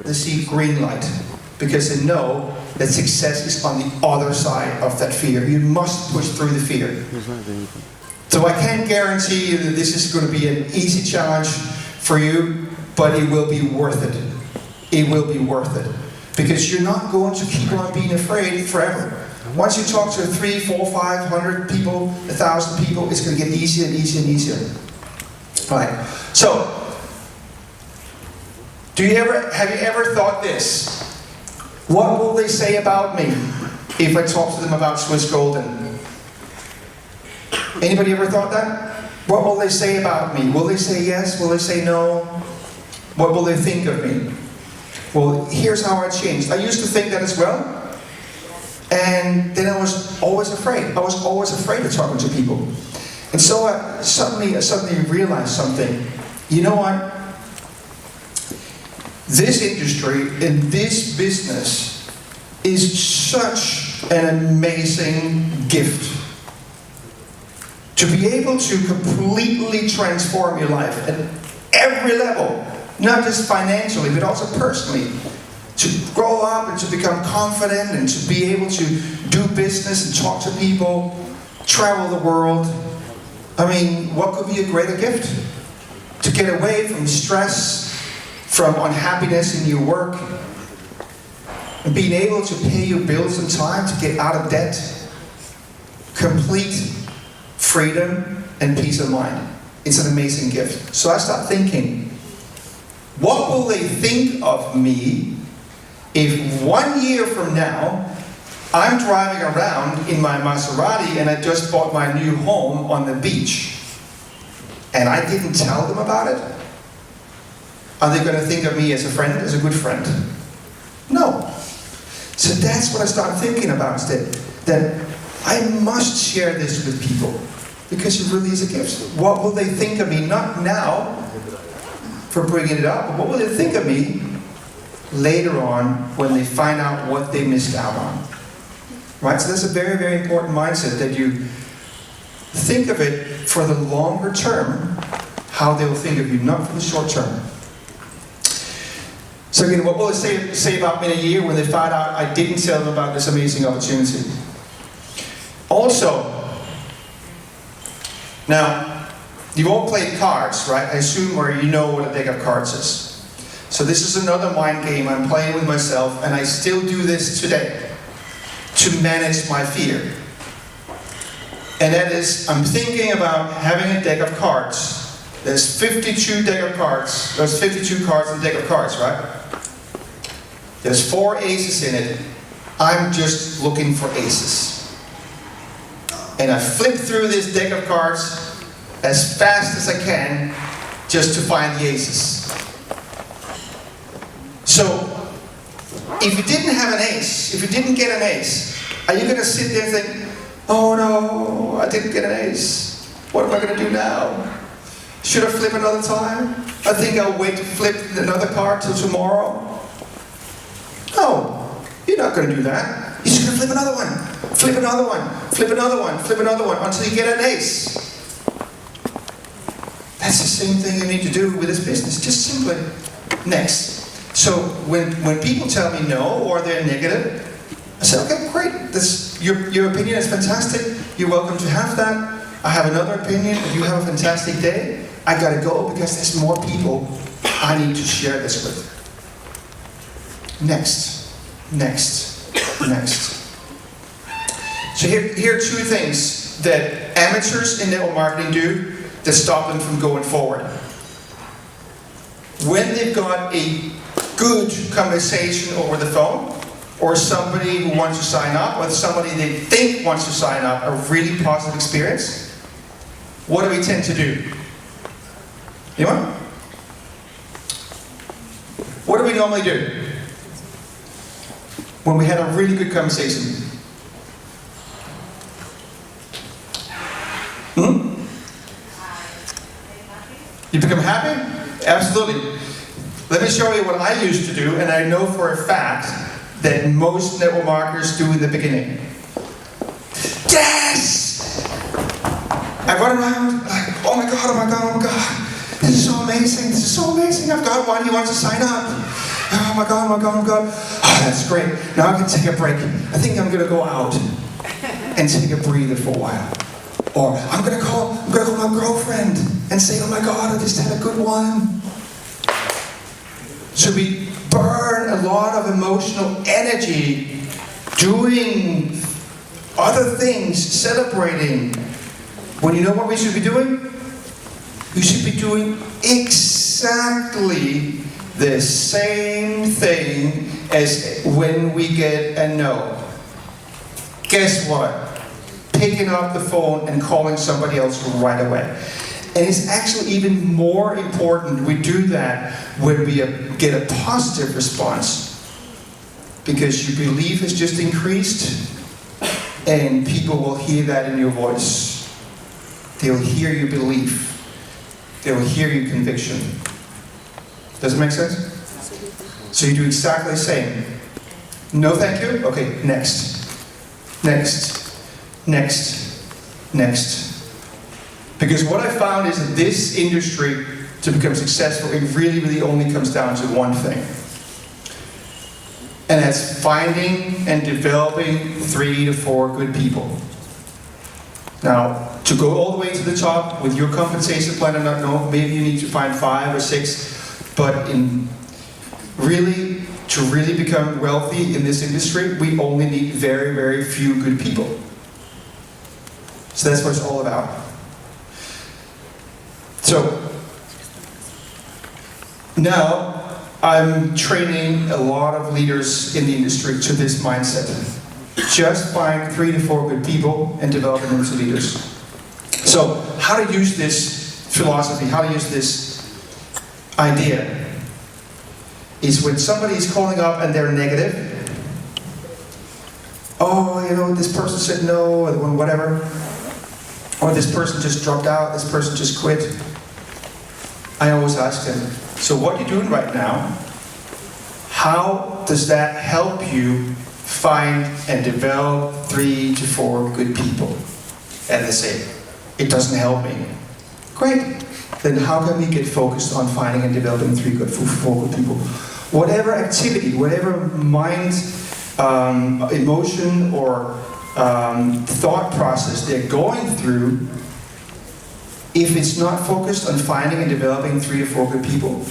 they see green light because they know that success is on the other side of that fear. You must push through the fear. So I can't guarantee you that this is going to be an easy challenge for you, but it will be worth it. It will be worth it. Because you're not going to keep on being afraid forever. Once you talk to 3, 4, 500 people, 1,000 people, it's going to get easier and easier and easier. Right. So, have you ever thought this? What will they say about me if I talk to them about Swissgolden? Anybody ever thought that? What will they say about me? Will they say yes? Will they say no? What will they think of me? Well, here's how I changed. I used to think that as well. And then I was always afraid. I was always afraid of talking to people. And so I suddenly realized something. You know what? This industry and this business is such an amazing gift. To be able to completely transform your life at every level, not just financially, but also personally. To grow up and to become confident and to be able to do business and talk to people, travel the world. I mean, what could be a greater gift? To get away from stress, from unhappiness in your work, and being able to pay your bills in time, to get out of debt. Complete freedom and peace of mind. It's an amazing gift. So I start thinking, what will they think of me if 1 year from now I'm driving around in my Maserati and I just bought my new home on the beach and I didn't tell them about it? Are they going to think of me as a friend, as a good friend? No. So that's what I started thinking about instead. That I must share this with people because it really is a gift. What will they think of me? Not now for bringing it up, but what will they think of me later on when they find out what they missed out on? Right? So that's a very, very important mindset, that you think of it for the longer term, how they'll think of you, not for the short term. So again, what will they say about me in a year when they find out I didn't tell them about this amazing opportunity? Also, now, you've all played cards, right? I assume, or you know what a deck of cards is. So this is another mind game I'm playing with myself, and I still do this today to manage my fear. And that is, I'm thinking about having a deck of cards. There's 52 deck of cards. There's 52 cards in a deck of cards, right? There's 4 aces in it. I'm just looking for aces. And I flip through this deck of cards as fast as I can just to find the aces. So, if you didn't have an ace, if you didn't get an ace, are you going to sit there and think, oh no, I didn't get an ace. What am I going to do now? Should I flip another time? I think I'll wait to flip another card till tomorrow. No, you're not going to do that. You're just going to flip another one. Flip another one. Flip another one. Flip another one until you get an ace. That's the same thing you need to do with this business. Just simply next. So when people tell me no or they're negative, I say, okay, great. This, your opinion is fantastic. You're welcome to have that. I have another opinion. You have a fantastic day. I gotta go because there's more people I need to share this with. Next. Next. Next. So here are 2 things that amateurs in network marketing do that stop them from going forward. When they've got a good conversation over the phone, or somebody who wants to sign up, or somebody they think wants to sign up, a really positive experience, what do we tend to do? Anyone? What do we normally do when we had a really good conversation? You become happy? Absolutely. Let me show you what I used to do, and I know for a fact that most network marketers do in the beginning. Yes! I run around like, oh my god, oh my god, oh my god. This is so amazing, this is so amazing. I've got one, he wants to sign up. Oh my God, oh my God, oh my God. Oh, that's great. Now I can take a break. I think I'm going to go out and take a breather for a while. Or I'm going to call my girlfriend and say, oh my God, I just had a good one. So we burn a lot of emotional energy doing other things, celebrating. When you know what we should be doing? We should be doing exactly the same thing as when we get a no. Guess what? Picking up the phone and calling somebody else right away. And it's actually even more important we do that when we get a positive response, because your belief has just increased and people will hear that in your voice. They'll hear your belief. They'll hear your conviction. Does it make sense? So you do exactly the same. No thank you? Okay, next. Next. Next. Next. Because what I found is that this industry, to become successful, it really, really only comes down to one thing. And that's finding and developing 3 to 4 good people. Now, to go all the way to the top with your compensation plan, I don't know, maybe you need to find 5 or 6, but to really become wealthy in this industry, we only need very, very few good people. So that's what it's all about. So, now I'm training a lot of leaders in the industry to this mindset. Just find 3 to 4 good people and develop them into leaders. So, how to use this philosophy, how to use this idea, is when somebody is calling up and they're negative. Oh, you know, this person said no, or whatever. Or this person just dropped out, this person just quit. I always ask them, so what are you doing right now? How does that help you find and develop 3 to 4 good people? And they say, it doesn't help me. Great. Then how can we get focused on finding and developing 4 good people? Whatever activity, whatever mind, emotion, or thought process they're going through, if it's not focused on finding and developing 3 to 4 good people,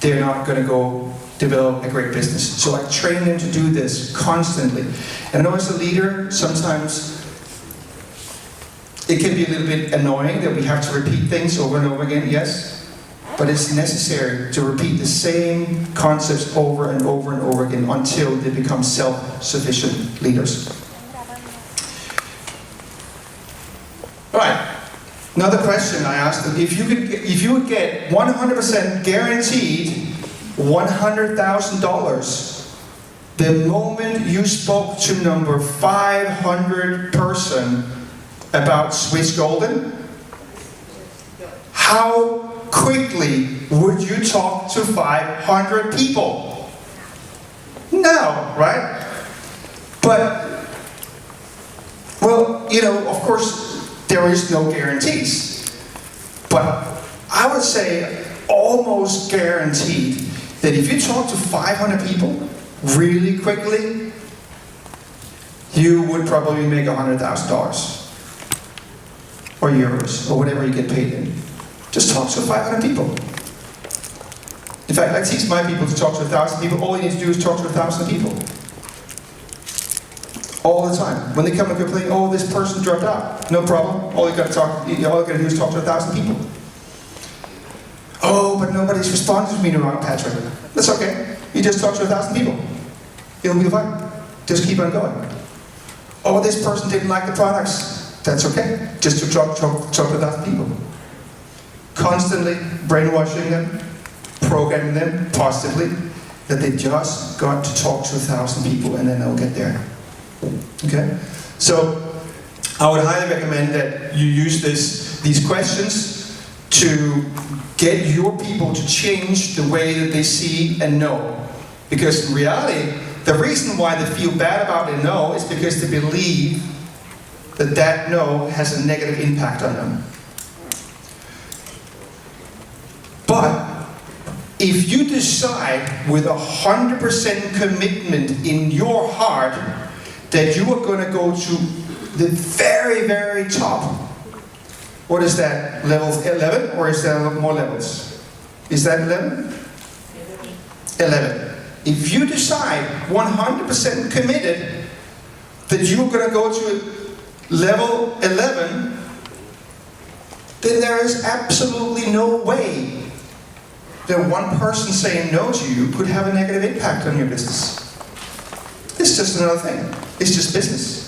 they're not going to go develop a great business. So I train them to do this constantly. And I know as a leader, sometimes it can be a little bit annoying that we have to repeat things over and over again, yes? But it's necessary to repeat the same concepts over and over and over again until they become self-sufficient leaders. All right. Another question I asked them, if you would get 100% guaranteed $100,000 the moment you spoke to number 500 person about Swissgolden, how quickly would you talk to 500 people? No, right? But, well, you know, of course, there is no guarantees. But I would say almost guaranteed that if you talk to 500 people really quickly, you would probably make $100,000 or euros or whatever you get paid in. Just talk to 500 people. In fact, I teach my people to talk to 1,000 people. All you need to do is talk to 1,000 people. All the time. When they come and complain, oh, this person dropped out. No problem. All you got to do is talk to 1,000 people. Oh, but nobody's responded to me now, Patrick. That's okay. You just talk to 1,000 people. It'll be fine. Just keep on going. Oh, this person didn't like the products. That's okay. Just to talk to 1,000 people. Constantly brainwashing them, programming them positively, that they just got to talk to 1,000 people and then they'll get there. Okay? So, I would highly recommend that you use these questions to get your people to change the way that they see and know. Because in reality, the reason why they feel bad about their no is because they believe that that no has a negative impact on them. But if you decide with 100% commitment in your heart that you are going to go to the very, very top, what is that, level 11, or is there more levels? Is that 11? 11. If you decide 100% committed that you're going to go to level 11, then there is absolutely no way that one person saying no to you could have a negative impact on your business. It's just another thing. It's just business.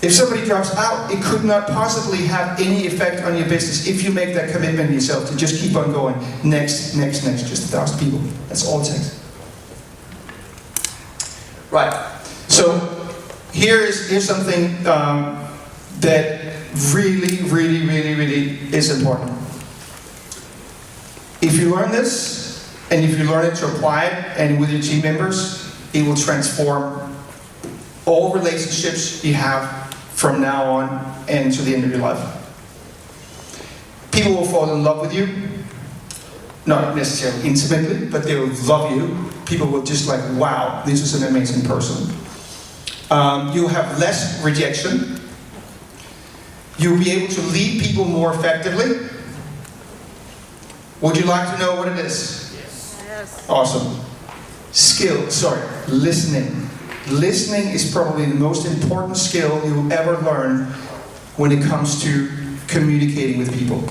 If somebody drops out, it could not possibly have any effect on your business if you make that commitment yourself to just keep on going. Next, next, next. Just 1,000 people. That's all it takes. Right. So here's something that really, really, really, really is important. If you learn this, and if you learn it to apply it, and with your team members, it will transform all relationships you have from now on and to the end of your life. People will fall in love with you, not necessarily intimately, but they will love you. People will just like, wow, this is an amazing person. You'll have less rejection. You'll be able to lead people more effectively. Would you like to know what it is? Yes. Awesome. Listening. Listening is probably the most important skill you'll ever learn when it comes to communicating with people.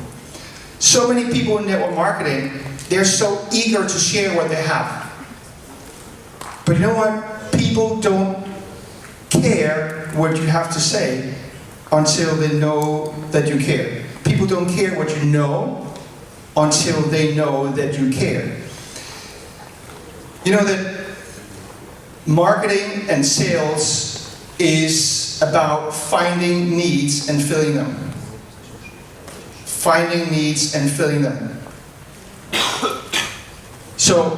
So many people in network marketing, they're so eager to share what they have. But you know what? People don't care what you have to say until they know that you care. People don't care what you know until they know that you care. You know that marketing and sales is about finding needs and filling them. Finding needs and filling them. So,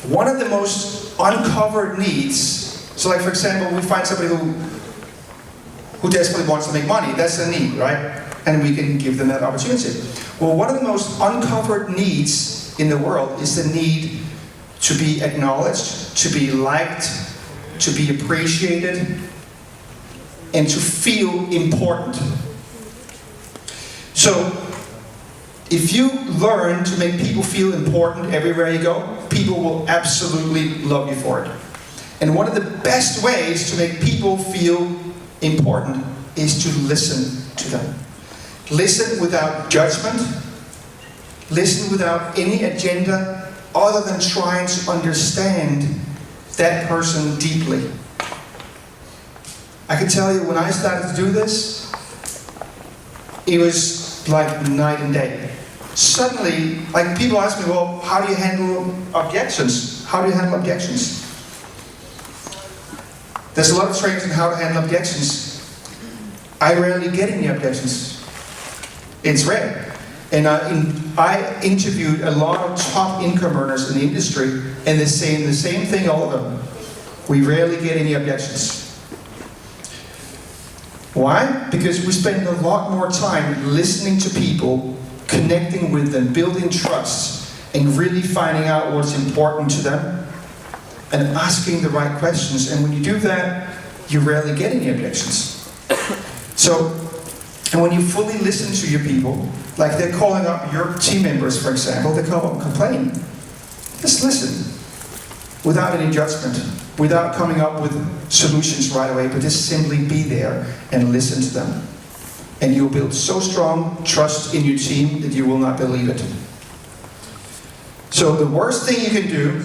one of the most uncovered needs, so like for example, we find somebody who desperately wants to make money. That's a need, right? And we can give them that opportunity. Well, one of the most uncovered needs in the world is the need to be acknowledged, to be liked, to be appreciated, and to feel important. So, if you learn to make people feel important everywhere you go, people will absolutely love you for it. And one of the best ways to make people feel important is to listen to them. Listen without judgment. Listen without any agenda other than trying to understand that person deeply. I can tell you, when I started to do this, it was like night and day. Suddenly, like people ask me, well, how do you handle objections? How do you handle objections? There's a lot of trainings on how to handle objections. I rarely get any objections. It's rare. And I interviewed a lot of top income earners in the industry, and they're saying the same thing, all of them. We rarely get any objections. Why? Because we spend a lot more time listening to people, connecting with them, building trust, and really finding out what's important to them, and asking the right questions. And when you do that, you rarely get any objections. So, and when you fully listen to your people, like they're calling up your team members, for example, they come up and complain. Just listen, without any judgment, without coming up with solutions right away, but just simply be there and listen to them. And you'll build so strong trust in your team that you will not believe it. So the worst thing you can do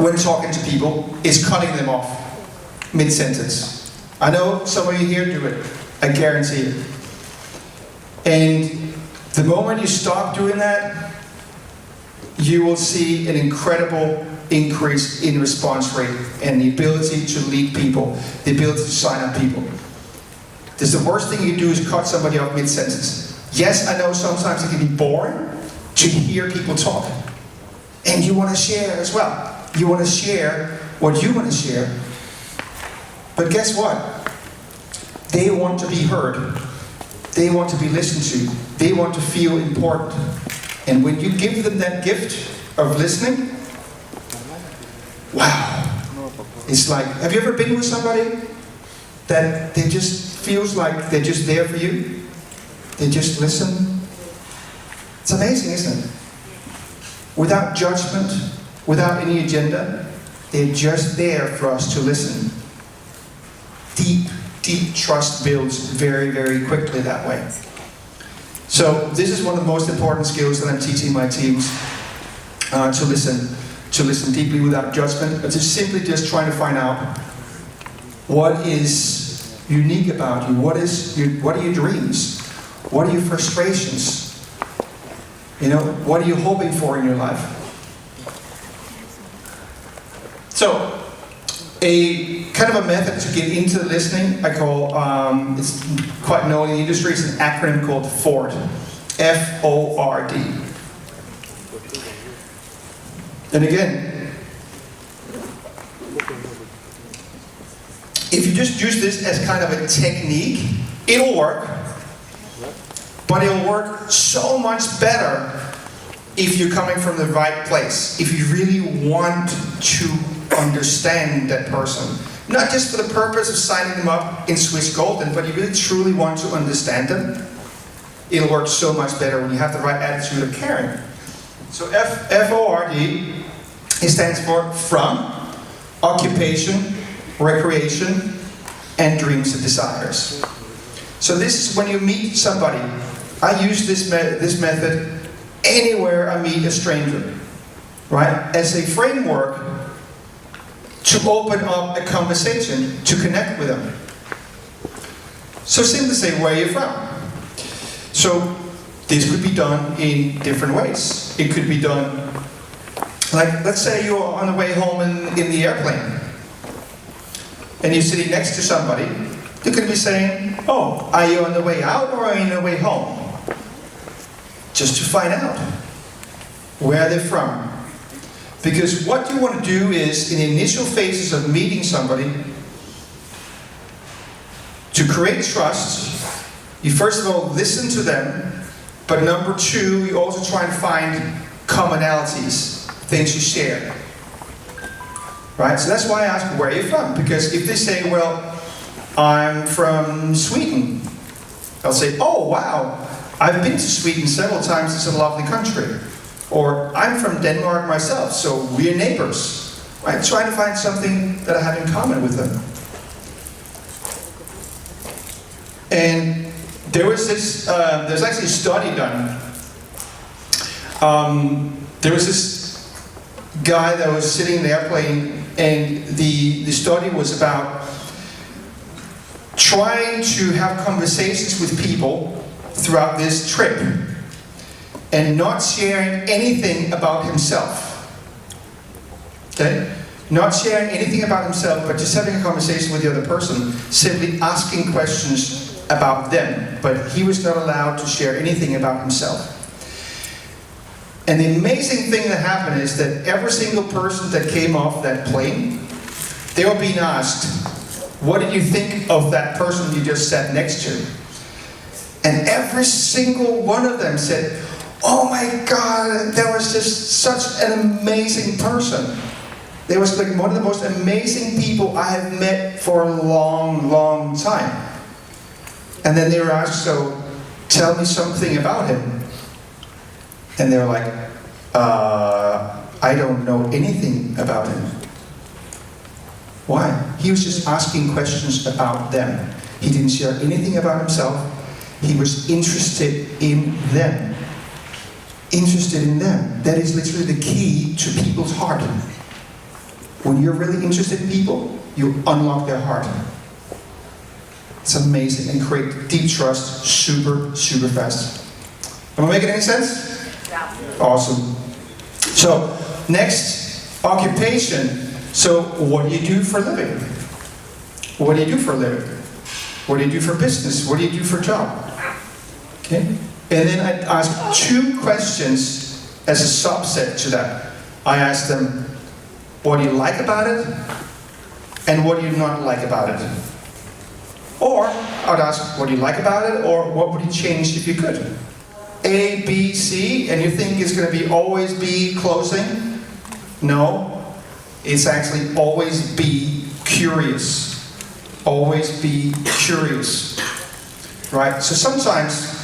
when talking to people is cutting them off mid-sentence. I know some of you here do it. I guarantee it. And the moment you stop doing that, you will see an incredible increase in response rate and the ability to lead people, the ability to sign up people. Because the worst thing you can do is cut somebody off mid-sentence. Yes, I know sometimes it can be boring to hear people talk. And you want to share as well. You want to share what you want to share. But guess what? They want to be heard. They want to be listened to. They want to feel important. And when you give them that gift of listening, wow. It's like, have you ever been with somebody that they just feels like they're just there for you? They just listen. It's amazing, isn't it? Without judgment, without any agenda, they're just there for us to listen. Deep, deep trust builds very, very quickly that way. So this is one of the most important skills that I'm teaching my teams, to listen deeply without judgment, but to simply just trying to find out what is unique about you, what are your dreams, what are your frustrations, what are you hoping for in your life. So, a kind of a method to get into listening, I call, it's quite known in the industry, it's an acronym called FORD. F-O-R-D. And again, if you just use this as kind of a technique, it'll work. But it'll work so much better if you're coming from the right place. If you really want to understand that person. Not just for the purpose of signing them up in Swissgolden, but you really truly want to understand them. It'll work so much better when you have the right attitude of caring. So F-O-R-D, it stands for from, occupation, recreation, and dreams and desires. So this is when you meet somebody. I use this method anywhere I meet a stranger, right? As a framework to open up a conversation, to connect with them. So simply say, where are you from? So this could be done in different ways. It could be done, like, let's say you're on the way home in the airplane, and you're sitting next to somebody. You could be saying, oh, are you on the way out or are you on the way home? Just to find out where they're from. Because what you want to do is, in the initial phases of meeting somebody, to create trust, you first of all listen to them, but number two, you also try and find commonalities, things you share. Right? So that's why I ask, where are you from? Because if they say, well, I'm from Sweden, I'll say, oh wow, I've been to Sweden several times, it's a lovely country. Or I'm from Denmark myself, so we're neighbors. Right? Trying to find something that I have in common with them. And there was this, there's actually a study done. There was this guy that was sitting in the airplane, and the study was about trying to have conversations with people throughout this trip and not sharing anything about himself. Okay? Not sharing anything about himself, but just having a conversation with the other person, simply asking questions about them. But he was not allowed to share anything about himself. And the amazing thing that happened is that every single person that came off that plane, they were being asked, what did you think of that person you just sat next to? And every single one of them said, oh my God, that was just such an amazing person. They was like one of the most amazing people I have met for a long, long time. And then they were asked, so tell me something about him. And they were like, I don't know anything about him. Why? He was just asking questions about them. He didn't share anything about himself. He was interested in them. Interested in them. That is literally the key to people's heart. When you're really interested in people, you unlock their heart. It's amazing, and create deep trust super, super fast. Am I making any sense? Yeah. Awesome. So, next, occupation. So, what do you do for a living? What do you do for a living? What do you do for business? What do you do for a job? Okay? And then I ask two questions as a subset to that. I ask them, what do you like about it? And what do you not like about it? Or I'd ask, what do you like about it, or what would you change if you could? A, B, C, and you think it's going to be always be closing? No, it's actually always be curious. Always be curious, right? So sometimes,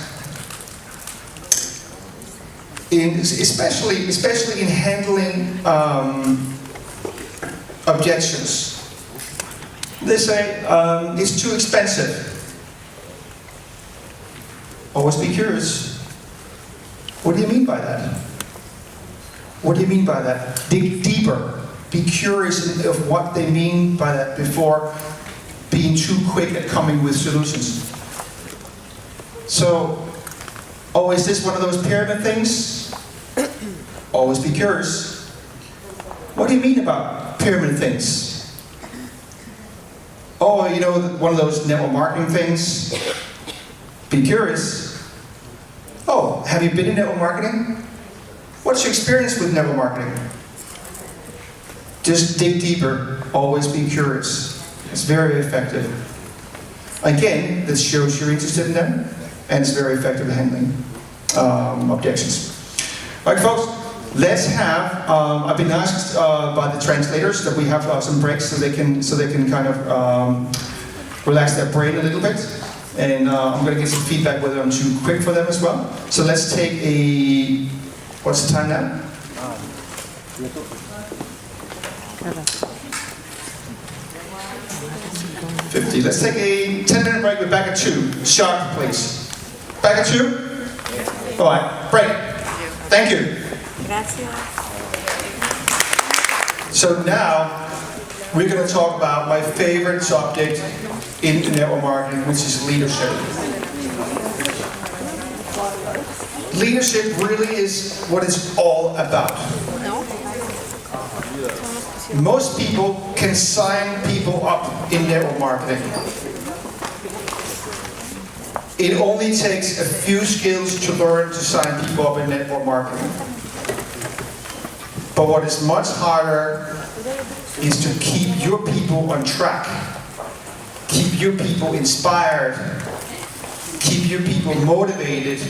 especially in handling objections, they say it's too expensive. Always be curious. What do you mean by that? What do you mean by that? Dig deeper. Be curious of what they mean by that before being too quick at coming with solutions. So, oh, is this one of those pyramid things? Always be curious. What do you mean about pyramid things? Oh, you know, one of those network marketing things? Be curious. Oh, have you been in network marketing? What's your experience with network marketing? Just dig deeper. Always be curious. It's very effective. Again, this shows you're interested in them, and it's very effective at handling objections. All right, folks, let's have. I've been asked by the translators that we have some breaks so they can kind of relax their brain a little bit, and I'm going to get some feedback whether I'm too quick for them as well. So let's take a. What's the time now? 50. Let's take a 10-minute break. We're back at 2. Sharp, please. Back at 2? All right, break. Thank you. So now, we're going to talk about my favorite subject in network marketing, which is leadership. Leadership really is what it's all about. Most people can sign people up in network marketing. It only takes a few skills to learn to sign people up in network marketing. But what is much harder is to keep your people on track. Keep your people inspired. Keep your people motivated.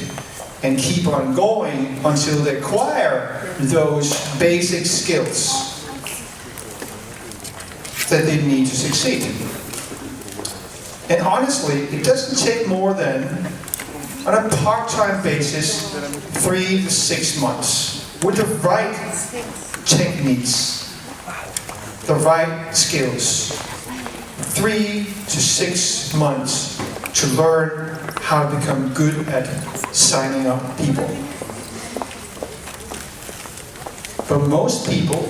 And keep on going until they acquire those basic skills that they need to succeed. And honestly, it doesn't take more than, on a part-time basis, 3 to 6 months with the right techniques, the right skills. 3 to 6 months to learn how to become good at signing up people. But most people,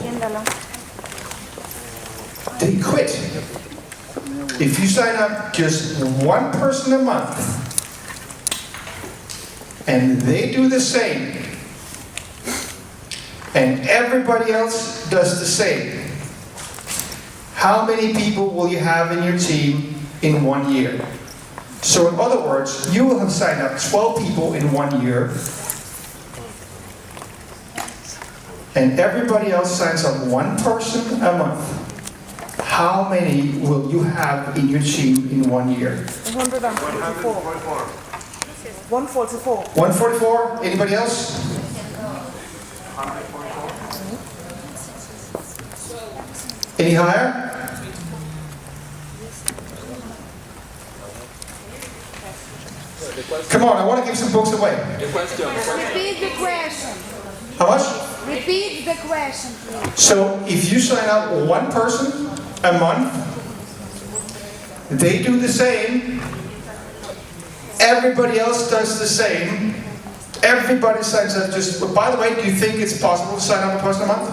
they quit. If you sign up just one person a month, and they do the same, and everybody else does the same, how many people will you have in your team in 1 year? So in other words, you will have signed up 12 people in 1 year, and everybody else signs up one person a month. How many will you have in your team in 1 year? 144. 144. 144? Anybody else? Any higher? Come on, I want to give some books away. Repeat the question. How much? Repeat the question, please. So if you sign up one person a month, they do the same, everybody else does the same, everybody signs up just, by the way, do you think it's possible to sign up a person a month?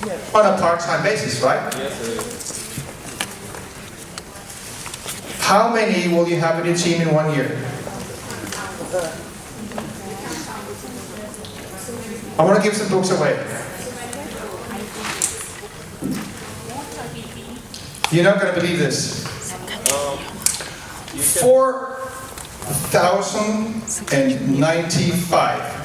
Yes. On a part-time basis, right? Yes, it is. How many will you have in your team in 1 year? I want to give some books away. You're not going to believe this. 4,095